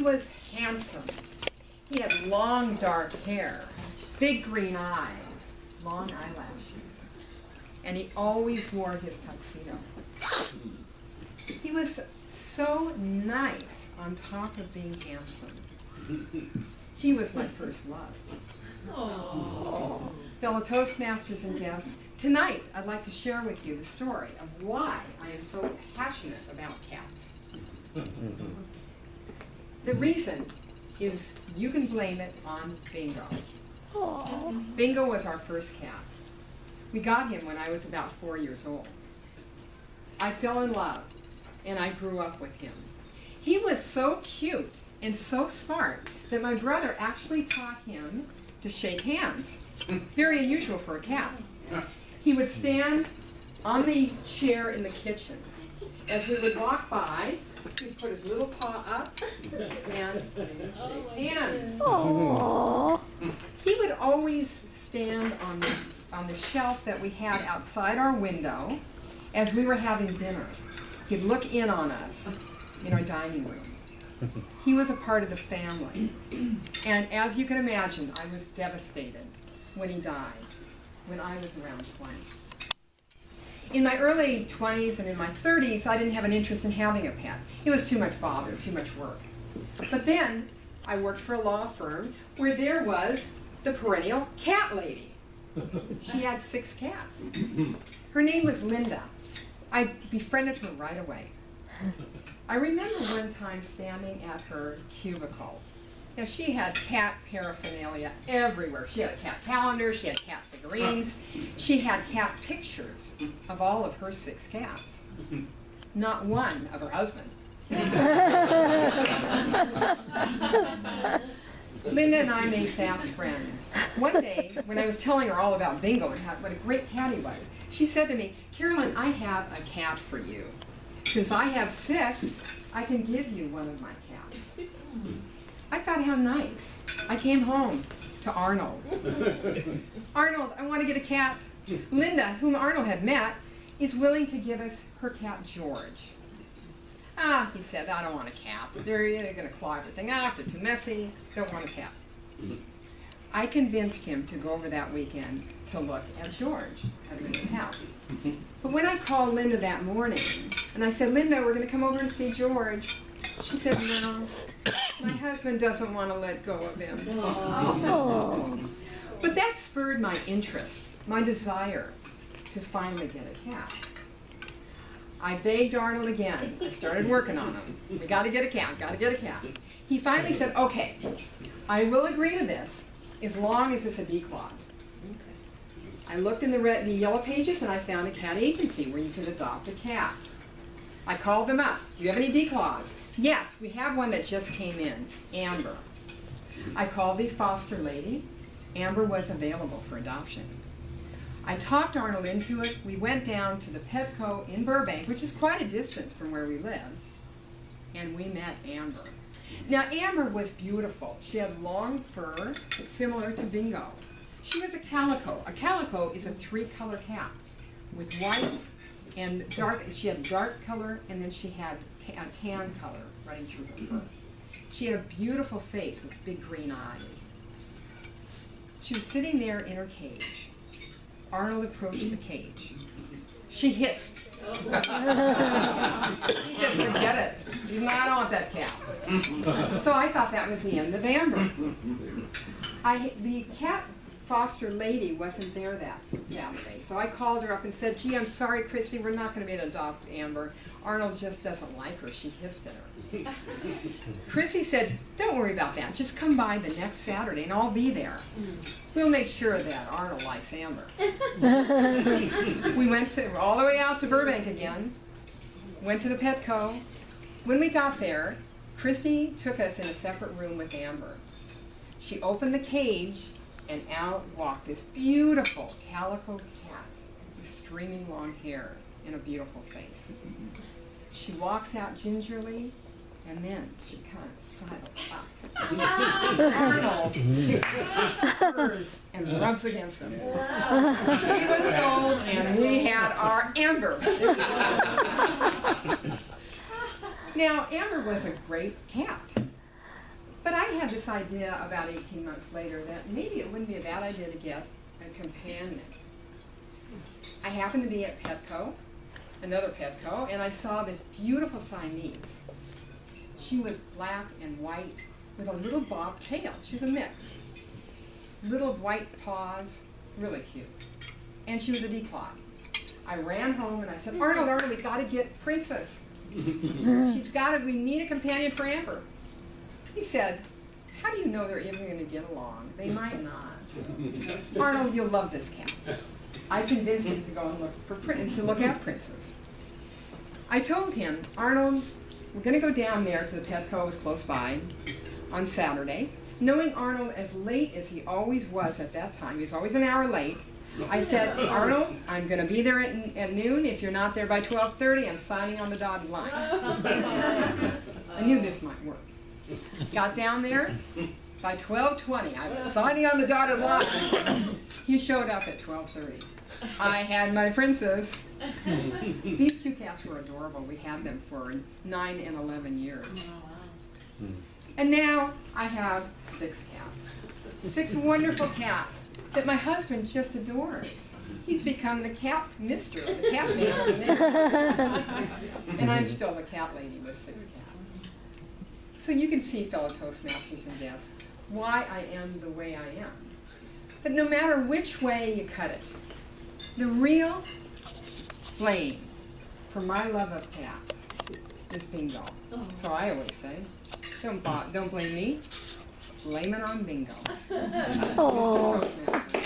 was handsome. He had long dark hair, big green eyes, long eyelashes, and he always wore his tuxedo. He was so nice on top of being handsome. He was my first love. Oh. Fellow Toastmasters and guests, tonight I'd like to share with you the story of why I am so passionate about cats. The reason is you can blame it on Bingo. Aww. Bingo was our first cat. We got him when I was about 4 years old. I fell in love, and I grew up with him. He was so cute and so smart that my brother actually taught him to shake hands. Very unusual for a cat. He would stand on the chair in the kitchen. As we would walk by, he'd put his little paw up and shake hands. Aww. He would always stand on the shelf that we had outside our window as we were having dinner. He'd look in on us in our dining room. He was a part of the family. And as you can imagine, I was devastated when he died, when I was around 20. In my early 20s and in my 30s, I didn't have an interest in having a pet. It was too much bother, too much work. But then I worked for a law firm where there was the perennial cat lady. She had 6 cats. Her name was Linda. I befriended her right away. I remember one time standing at her cubicle. Now, she had cat paraphernalia everywhere. She had a cat calendar, she had cat figurines, she had cat pictures of all of her 6 cats. Not one of her husband. Linda and I made fast friends. One day, when I was telling her all about Bingo and what a great cat he was, she said to me, "Carolyn, I have a cat for you. Since I have 6, I can give you one of my cats." I thought, how nice. I came home to Arnold. "Arnold, I want to get a cat." Linda, whom Arnold had met, is willing to give us her cat, George. "Ah," he said, "I don't want a cat. They're going to claw everything up. They're too messy. Don't want a cat." I convinced him to go over that weekend to look at George at Linda's house. But when I called Linda that morning, and I said, "Linda, we're going to come over and see George," she said, "No, my husband doesn't want to let go of him." Oh. But that spurred my interest, my desire to finally get a cat. I begged Arnold again. I started working on him. "We got to get a cat, got to get a cat." He finally said, "Okay, I will agree to this as long as it's a declaw." I looked in the yellow pages and I found a cat agency where you could adopt a cat. I called them up. "Do you have any declaws?" "Yes, we have one that just came in, Amber." I called the foster lady. Amber was available for adoption. I talked Arnold into it. We went down to the Petco in Burbank, which is quite a distance from where we live, and we met Amber. Now, Amber was beautiful. She had long fur, similar to Bingo. She was a calico. A calico is a 3-color cat with white and dark. She had dark color, and then she had a tan color running through her fur. She had a beautiful face with big green eyes. She was sitting there in her cage. Arnold approached the cage. She hissed. He said, "Forget it. I don't want that cat." So I thought that was the end of Amber. The cat foster lady wasn't there that Saturday, so I called her up and said, "Gee, I'm sorry, Christy, we're not going to be able to adopt Amber. Arnold just doesn't like her. She hissed at her." Chrissy said, "Don't worry about that. Just come by the next Saturday and I'll be there. We'll make sure that Arnold likes Amber." We went all the way out to Burbank again, went to the Petco. When we got there, Christy took us in a separate room with Amber. She opened the cage and out walked this beautiful calico cat with streaming long hair and a beautiful face. She walks out gingerly, and then she kind of sidles up. Arnold purrs and rubs against him. He was sold, and we had our Amber. Now, Amber was a great cat. had this idea about 18 months later that maybe it wouldn't be a bad idea to get a companion. I happened to be at Petco, another Petco, and I saw this beautiful Siamese. She was black and white with a little bob tail. She's a mix. Little white paws, really cute. And she was a declaw. I ran home and I said, Arnold, we've got to get Princess. We need a companion for Amber. He said, how do you know they're even going to get along? They might not. Arnold, you'll love this cat. I convinced him to go and look at Princess. I told him, Arnold, we're going to go down there to the Petco, was close by, on Saturday. Knowing Arnold as late as he always was at that time, he was always an hour late, I said, Arnold, I'm going to be there at noon. If you're not there by 12:30, I'm signing on the dotted line. I knew this might work. Got down there. By 12:20, I was signing on the dotted line. He showed up at 12:30. I had my Princess. These two cats were adorable. We had them for 9 and 11 years. And now I have 6 cats. 6 wonderful cats that my husband just adores. He's become the cat mister, the cat man. And I'm still the cat lady with 6 cats. So you can see, fellow Toastmasters and guests, why I am the way I am. But no matter which way you cut it, the real flame for my love of cats is Bingo. So I always say, don't blame me, blame it on Bingo. Oh. Mr. Toastmaster.